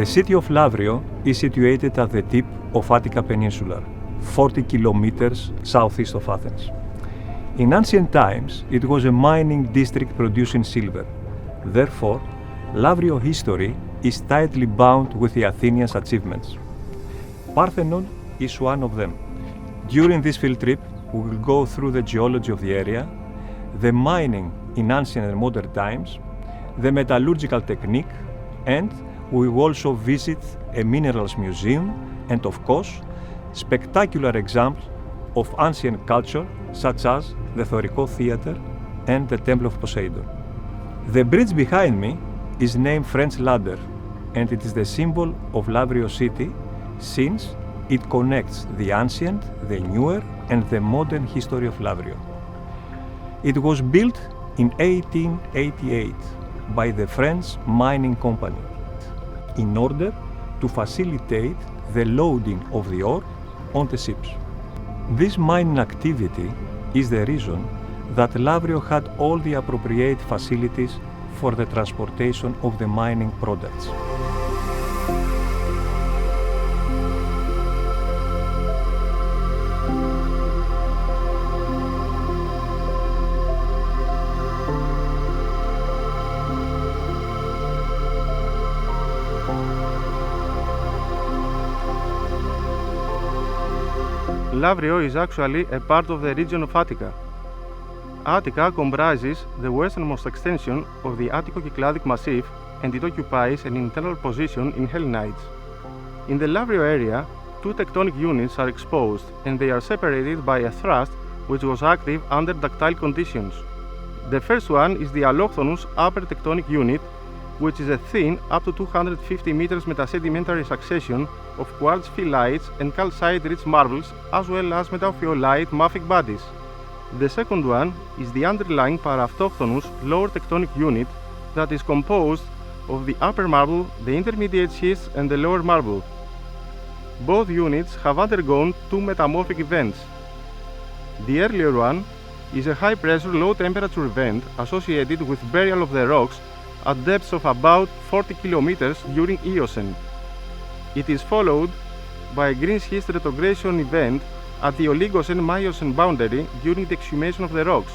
city of Lavrio is situated at the tip of Attica Peninsula, 40 kilometers southeast of Athens. In ancient times, it was a mining district producing silver. Therefore, Lavrio history is tightly bound with the Athenians' achievements. Parthenon is one of them. During this field trip, we will go through the geology of the area, the mining in ancient and modern times, the metallurgical technique, and we will also visit a minerals museum and, of course, spectacular examples of ancient culture such as the Thoriko Theatre and the Temple of Poseidon. The bridge behind me is named French Ladder, and it is the symbol of Lavrio city since it connects the ancient, the newer, and the modern history of Lavrio. It was built in 1888 by the French Mining Company in order to facilitate the loading of the ore on the ships. This mining activity is the reason that Lavrio had all the appropriate facilities for the transportation of the mining products. Lavrio is actually a part of the region of Attica. Attica comprises the westernmost extension of the Attico-Cycladic Massif, and it occupies an internal position in Hellenites. In the Lavrio area, two tectonic units are exposed, and they are separated by a thrust which was active under ductile conditions. The first one is the allochthonous upper tectonic unit, which is a thin up to 250 meters metasedimentary succession of quartz phyllites and calcite-rich marbles, as well as metaphyolite mafic bodies. The second one is the underlying para-autochthonous lower tectonic unit that is composed of the upper marble, the intermediate schist, and the lower marble. Both units have undergone two metamorphic events. The earlier one is a high-pressure, low-temperature event associated with burial of the rocks at depths of about 40 kilometers during Eocene. It is followed by a green schist retrogression event at the Oligocene-Miocene boundary during the exhumation of the rocks.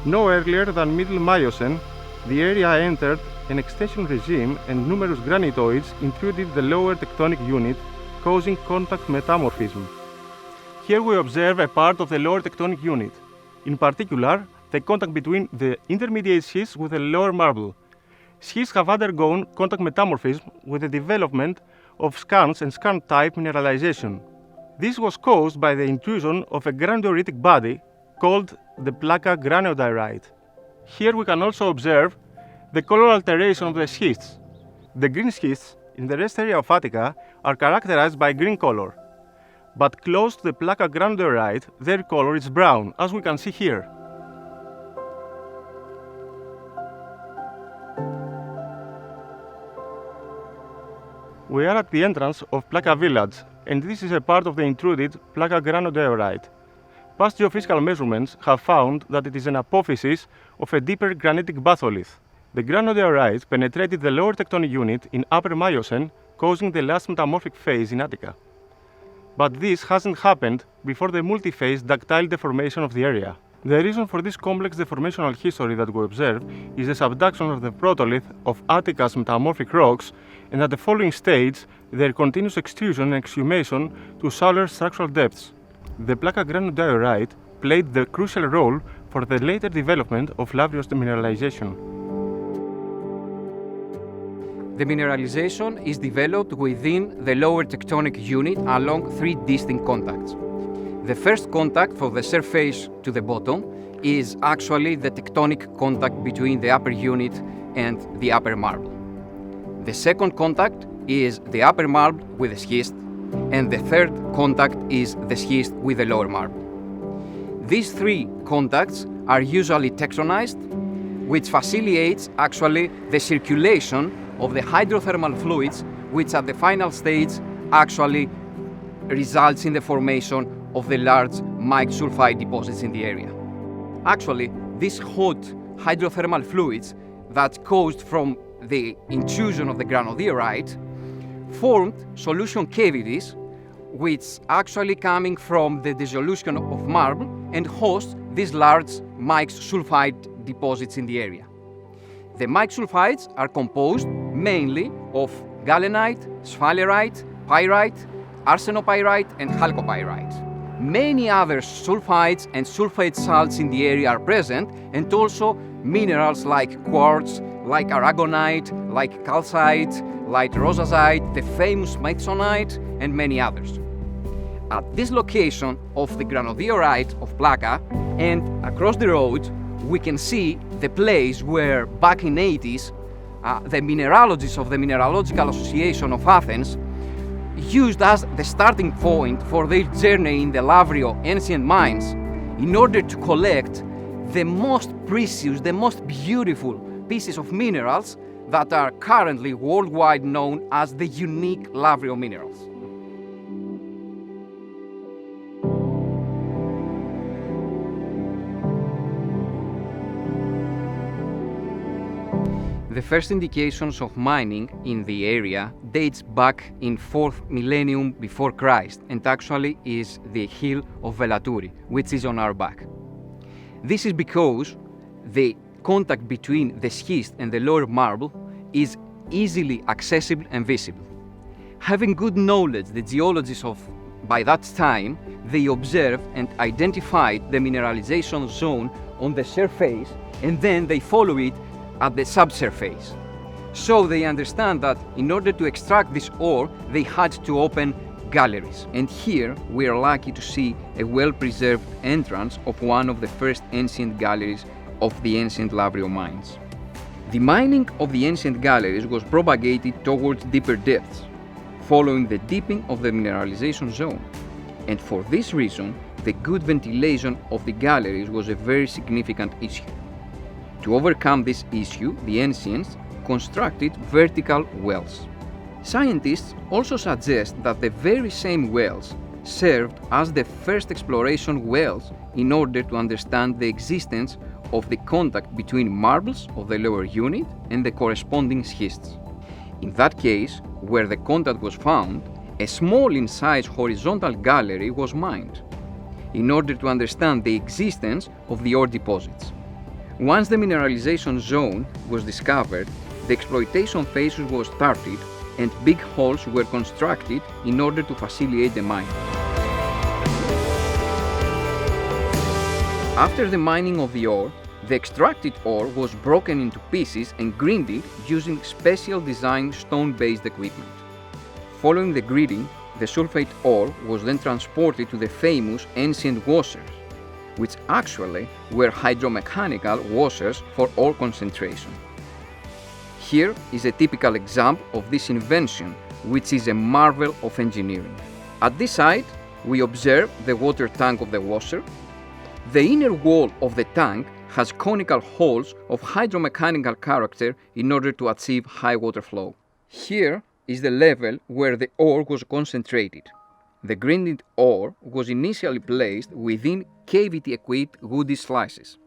No earlier than Middle Miocene, the area entered an extension regime and numerous granitoids intruded the lower tectonic unit, causing contact metamorphism. Here we observe a part of the lower tectonic unit, in particular the contact between the intermediate schist with the lower marble. Schists have undergone contact metamorphism with the development of skarns and skarn-type mineralization. This was caused by the intrusion of a granodioritic body called the Plaka granodiorite. Here we can also observe the color alteration of the schists. The green schists in the rest area of Attica are characterized by green color, but close to the Plaka granodiorite, their color is brown, as we can see here. We are at the entrance of Plaka village, and this is a part of the intruded Plaka granodiorite. Past geophysical measurements have found that it is an apophysis of a deeper granitic batholith. The granodiorite penetrated the lower tectonic unit in Upper Miocene, causing the last metamorphic phase in Attica. But this hasn't happened before the multi-phase ductile deformation of the area. The reason for this complex deformational history that we observe is the subduction of the protolith of Attica's metamorphic rocks, and at the following stage, their continuous extrusion and exhumation to shallower structural depths. The Plaka granodiorite played the crucial role for the later development of Lavrio's mineralization. The mineralization is developed within the lower tectonic unit along three distinct contacts. The first contact from the surface to the bottom is actually the tectonic contact between the upper unit and the upper marble. The second contact is the upper marble with the schist, and the third contact is the schist with the lower marble. These three contacts are usually textonized, which facilitates actually the circulation of the hydrothermal fluids, which at the final stage actually results in the formation of the large mica sulfide deposits in the area. Actually, these hot hydrothermal fluids that caused from the intrusion of the granodiorite formed solution cavities which actually coming from the dissolution of marble and host these large mixed sulfide deposits in the area. The mixed sulfides are composed mainly of galenite, sphalerite, pyrite, arsenopyrite and chalcopyrite. Many other sulfides and sulfate salts in the area are present, and also minerals like quartz, like aragonite, like calcite, like rosazite, the famous smithsonite, and many others. At this location of the granodiorite of Plaka and across the road, we can see the place where back in 80s, the mineralogists of the Mineralogical Association of Athens used as the starting point for their journey in the Lavrio ancient mines in order to collect the most precious, the most beautiful pieces of minerals that are currently worldwide known as the unique Lavrio minerals. The first indications of mining in the area dates back in 4th millennium before Christ and actually is the hill of Velaturi, which is on our back. This is because the contact between the schist and the lower marble is easily accessible and visible. Having good knowledge, the geologists of by that time, they observed and identified the mineralization zone on the surface, and then they follow it at the subsurface. So they understand that in order to extract this ore, they had to open galleries. And here we are lucky to see a well-preserved entrance of one of the first ancient galleries of the ancient Lavrio mines. The mining of the ancient galleries was propagated towards deeper depths, following the deepening of the mineralization zone. And for this reason, the good ventilation of the galleries was a very significant issue. To overcome this issue, the ancients constructed vertical wells. Scientists also suggest that the very same wells served as the first exploration wells in order to understand the existence of the contact between marbles of the lower unit and the corresponding schists. In that case, where the contact was found, a small in size horizontal gallery was mined in order to understand the existence of the ore deposits. Once the mineralization zone was discovered, the exploitation phase was started and big holes were constructed in order to facilitate the mining. After the mining of the ore, the extracted ore was broken into pieces and grinded using special designed stone-based equipment. Following the grinding, the sulfate ore was then transported to the famous ancient washers, which actually were hydromechanical washers for ore concentration. Here is a typical example of this invention, which is a marvel of engineering. At this side, we observe the water tank of the washer. The inner wall of the tank has conical holes of hydromechanical character in order to achieve high water flow. Here is the level where the ore was concentrated. The grinded ore was initially placed within cavity-equipped woody slices.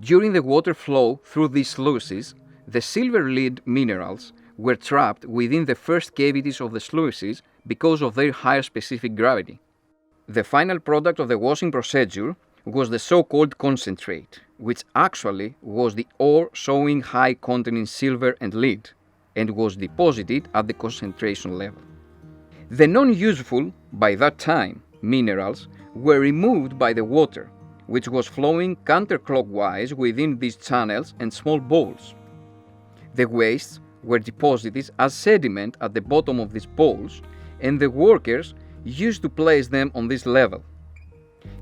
During the water flow through these sluices, the silver-lead minerals were trapped within the first cavities of the sluices because of their higher specific gravity. The final product of the washing procedure was the so-called concentrate, which actually was the ore showing high content in silver and lead, and was deposited at the concentration level. The non-useful, by that time, minerals were removed by the water, which was flowing counterclockwise within these channels and small bowls. The wastes were deposited as sediment at the bottom of these bowls, and the workers used to place them on this level,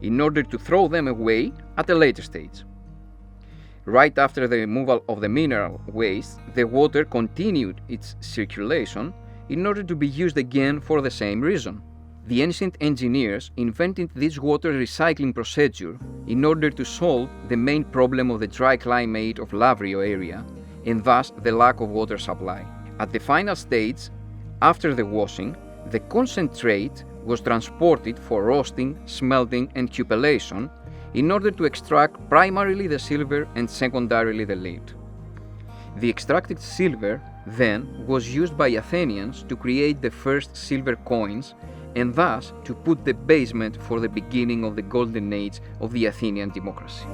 in order to throw them away at a later stage. Right after the removal of the mineral waste, the water continued its circulation in order to be used again for the same reason. The ancient engineers invented this water recycling procedure in order to solve the main problem of the dry climate of Lavrio area, and thus the lack of water supply. At the final stage, after the washing, the concentrate was transported for roasting, smelting, and cupellation in order to extract primarily the silver and secondarily the lead. The extracted silver then was used by Athenians to create the first silver coins and thus to put the basement for the beginning of the golden age of the Athenian democracy.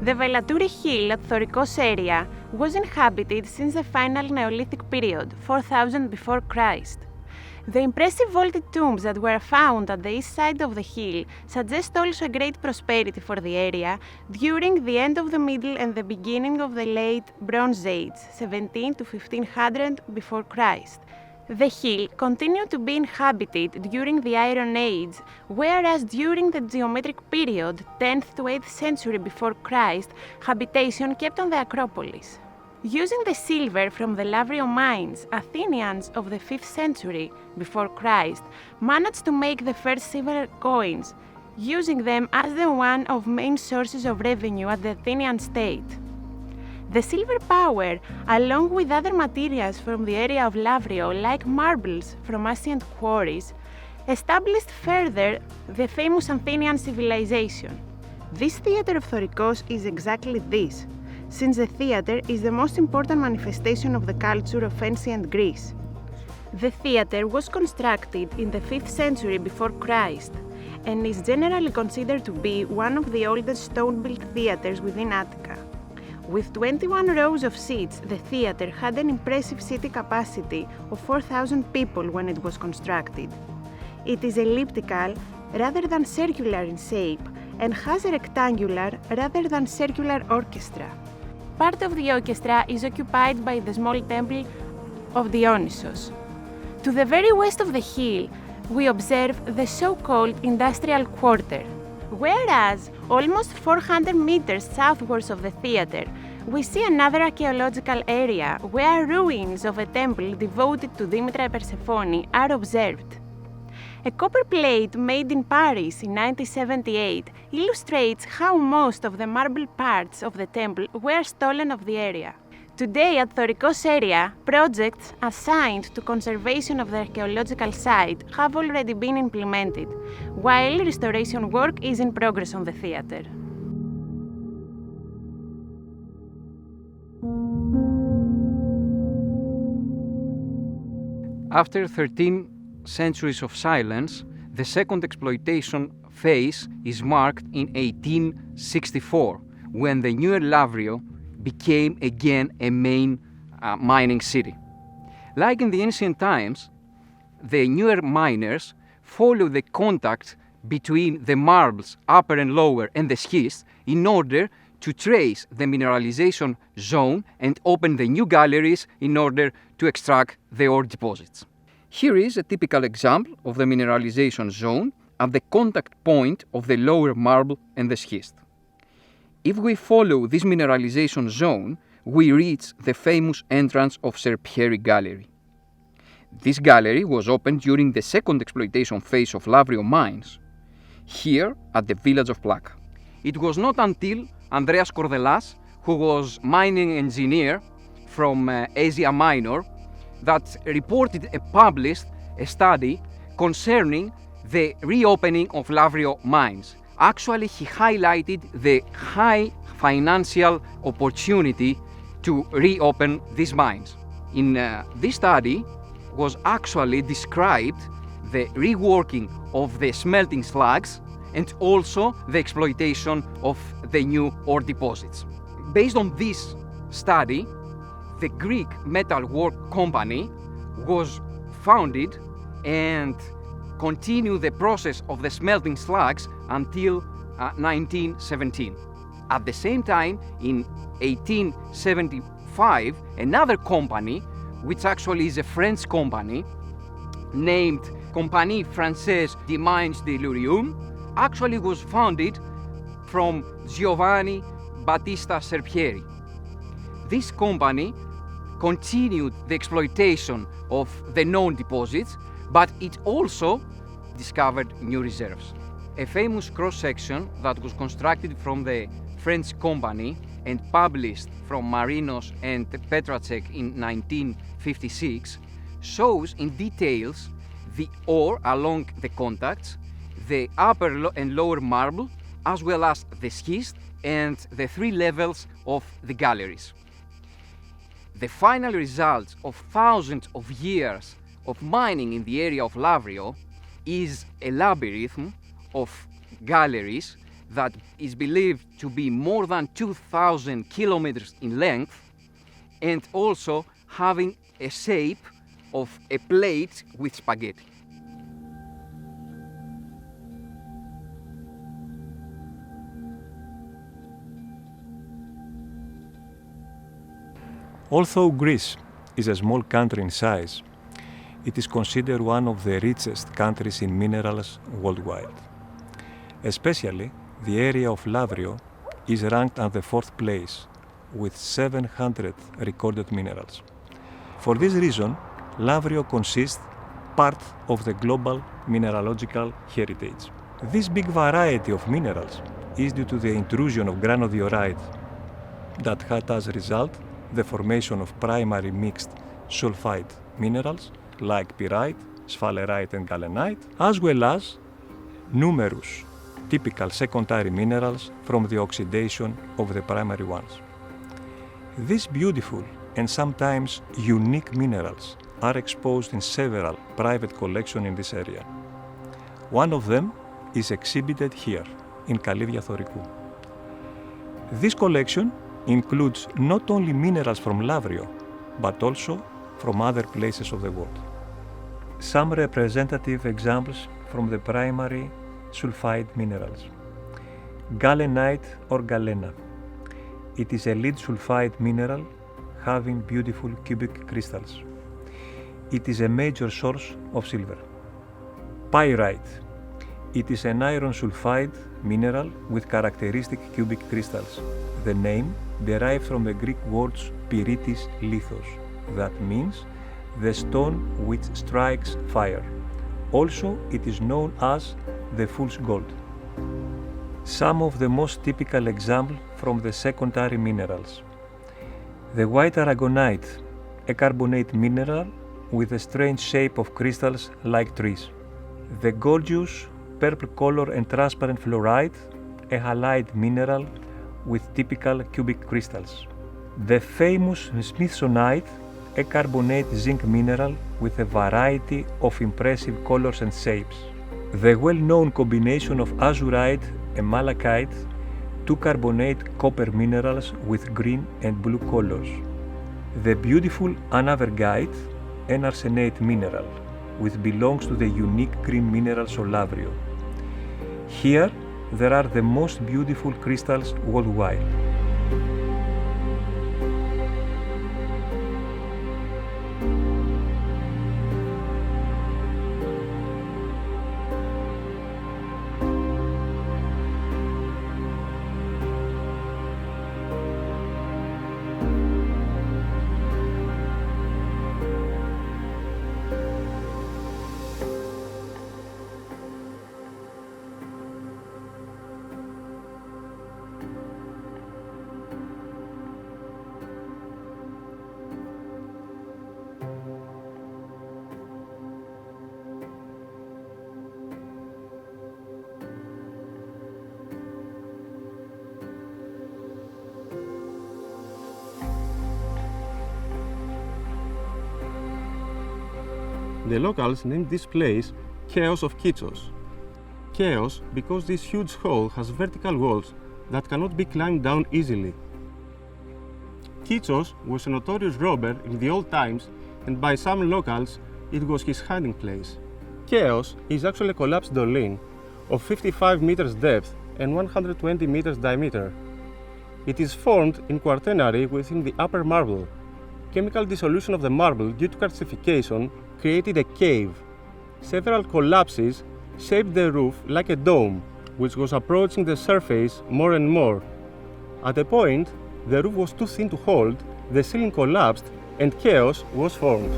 The Velatouri Hill at Thorikos area was inhabited since the final Neolithic period, 4000 before Christ. The impressive vaulted tombs that were found at the east side of the hill suggest also a great prosperity for the area during the end of the Middle and the beginning of the Late Bronze Age, 17 to 1500 before Christ. The hill continued to be inhabited during the Iron Age, whereas during the geometric period, 10th to 8th century before Christ, habitation kept on the Acropolis. Using the silver from the Lavrio mines, Athenians of the 5th century before Christ managed to make the first silver coins, using them as the one of main sources of revenue at the Athenian state. The silver power, along with other materials from the area of Lavrio, like marbles from ancient quarries, established further the famous Athenian civilization. This theatre of Thorikos is exactly this, since the theatre is the most important manifestation of the culture of ancient Greece. The theatre was constructed in the 5th century before Christ and is generally considered to be one of the oldest stone-built theatres within Attica. With 21 rows of seats, the theatre had an impressive seating capacity of 4,000 people when it was constructed. It is elliptical rather than circular in shape and has a rectangular rather than circular orchestra. Part of the orchestra is occupied by the small temple of Dionysos. To the very west of the hill, we observe the so-called industrial quarter. Whereas, almost 400 meters southwards of the theatre, we see another archaeological area where ruins of a temple devoted to Demeter Persephone are observed. A copper plate made in Paris in 1978 illustrates how most of the marble parts of the temple were stolen of the area. Today at Thorikos area, projects assigned to conservation of the archaeological site have already been implemented, while restoration work is in progress on the theatre. After 13 centuries of silence, the second exploitation phase is marked in 1864, when the newer Lavrio became again a main mining city. Like in the ancient times, the newer miners follow the contact between the marbles, upper and lower, and the schist in order to trace the mineralization zone and open the new galleries in order to extract the ore deposits. Here is a typical example of the mineralization zone at the contact point of the lower marble and the schist. If we follow this mineralization zone, we reach the famous entrance of Serpieri Gallery. This gallery was opened during the second exploitation phase of Lavrio mines, here at the village of Plaka. It was not until Andreas Kordelas, who was mining engineer from Asia Minor, that reported and published a study concerning the reopening of Lavrio mines. Actually, he highlighted the high financial opportunity to reopen these mines. In this study was actually described the reworking of the smelting slags and also the exploitation of the new ore deposits. Based on this study, the Greek Metal Work Company was founded and continued the process of the smelting slags until 1917. At the same time, in 1875, another company, which actually is a French company, named Compagnie Française des Mines de l'Urium, actually was founded from Giovanni Battista Serpieri. This company continued the exploitation of the known deposits, but it also discovered new reserves. A famous cross-section that was constructed from the French company and published from Marinos and Petracek in 1956 shows in details the ore along the contacts, the upper and lower marble, as well as the schist and the three levels of the galleries. The final result of thousands of years of mining in the area of Lavrio is a labyrinth of galleries that is believed to be more than 2,000 kilometers in length and also having a shape of a plate with spaghetti. Although Greece is a small country in size, it is considered one of the richest countries in minerals worldwide. Especially, the area of Lavrio is ranked at the 4th place with 700 recorded minerals. For this reason, Lavrio consists part of the global mineralogical heritage. This big variety of minerals is due to the intrusion of granodiorite that had as a result the formation of primary mixed sulfide minerals like pyrite, sphalerite and galenite, as well as numerous typical secondary minerals from the oxidation of the primary ones. These beautiful and sometimes unique minerals are exposed in several private collections in this area. One of them is exhibited here in Kalivia Thorikou. This collection includes not only minerals from Lavrio, but also from other places of the world. Some representative examples from the primary sulfide minerals. Galenite or galena. It is a lead sulfide mineral having beautiful cubic crystals. It is a major source of silver. Pyrite. It is an iron sulfide mineral with characteristic cubic crystals. The name derived from the Greek words pyritis lithos, that means the stone which strikes fire. Also, it is known as the fool's gold. Some of the most typical examples from the secondary minerals. The white aragonite, a carbonate mineral with a strange shape of crystals like trees. The gorgeous purple color and transparent fluorite, a halide mineral with typical cubic crystals. The famous smithsonite, a carbonate zinc mineral with a variety of impressive colors and shapes. The well-known combination of azurite and malachite, two carbonate copper minerals with green and blue colors. The beautiful anavergite, an arsenate mineral, which belongs to the unique green minerals of Lavrio. Here, there are the most beautiful crystals worldwide. The locals named this place Chaos of Kitsos. Chaos because this huge hole has vertical walls that cannot be climbed down easily. Kitsos was a notorious robber in the old times, and by some locals it was his hiding place. Chaos is actually a collapsed dolmen of 55 meters depth and 120 meters diameter. It is formed in quaternary within the upper marble. Chemical dissolution of the marble due to calcification created a cave. Several collapses shaped the roof like a dome, which was approaching the surface more and more. At a point, the roof was too thin to hold, the ceiling collapsed, and chaos was formed.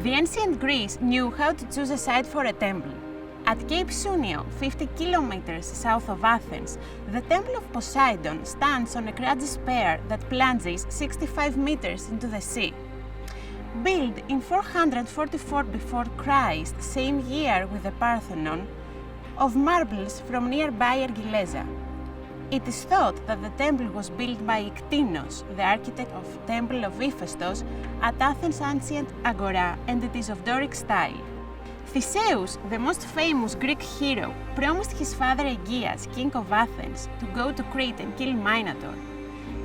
The ancient Greece knew how to choose a site for a temple. At Cape Sunio, 50 kilometers south of Athens, the Temple of Poseidon stands on a craggy spire that plunges 65 meters into the sea. Built in 444 before Christ, same year with the Parthenon, of marbles from nearby Argileza. It is thought that the temple was built by Iktinos, the architect of Temple of Hephaestus, at Athens' ancient agora, and it is of Doric style. Theseus, the most famous Greek hero, promised his father Aegeus, king of Athens, to go to Crete and kill Minotaur.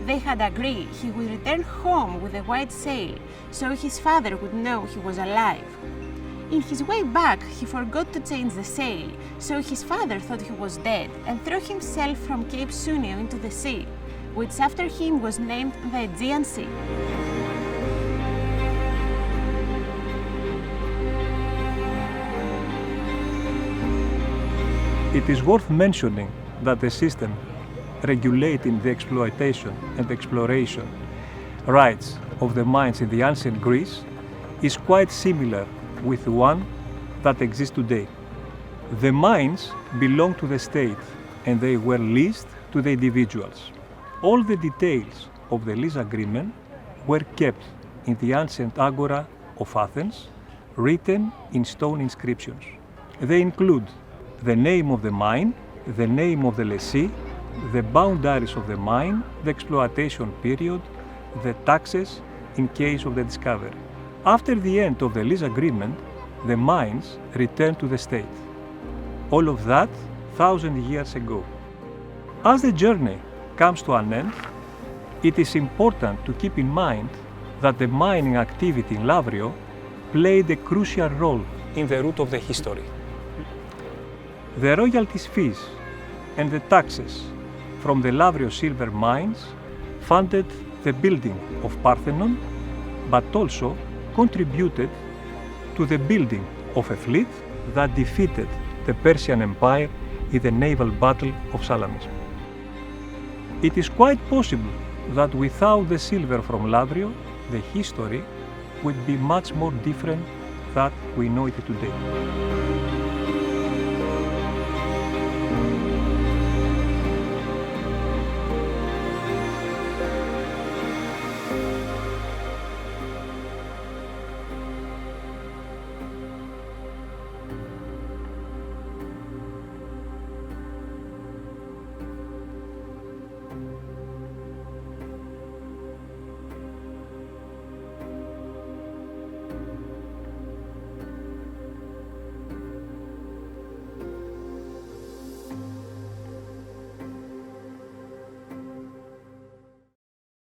They had agreed he would return home with a white sail, so his father would know he was alive. In his way back, he forgot to change the sail, so his father thought he was dead and threw himself from Cape Sunio into the sea, which after him was named the Aegean Sea. It is worth mentioning that the system regulating the exploitation and exploration rights of the mines in the ancient Greece is quite similar with the one that exists today. The mines belong to the state and they were leased to the individuals. All the details of the lease agreement were kept in the ancient agora of Athens, written in stone inscriptions. They include the name of the mine, the name of the lessee, the boundaries of the mine, the exploitation period, the taxes in case of the discovery. After the end of the lease agreement, the mines returned to the state. All of that 1,000 years ago. As the journey comes to an end, it is important to keep in mind that the mining activity in Lavrio played a crucial role in the root of the history. The royalties fees and the taxes from the Lavrio silver mines funded the building of Parthenon, but also contributed to the building of a fleet that defeated the Persian Empire in the naval battle of Salamis. It is quite possible that without the silver from Lavrio, the history would be much more different than we know it today.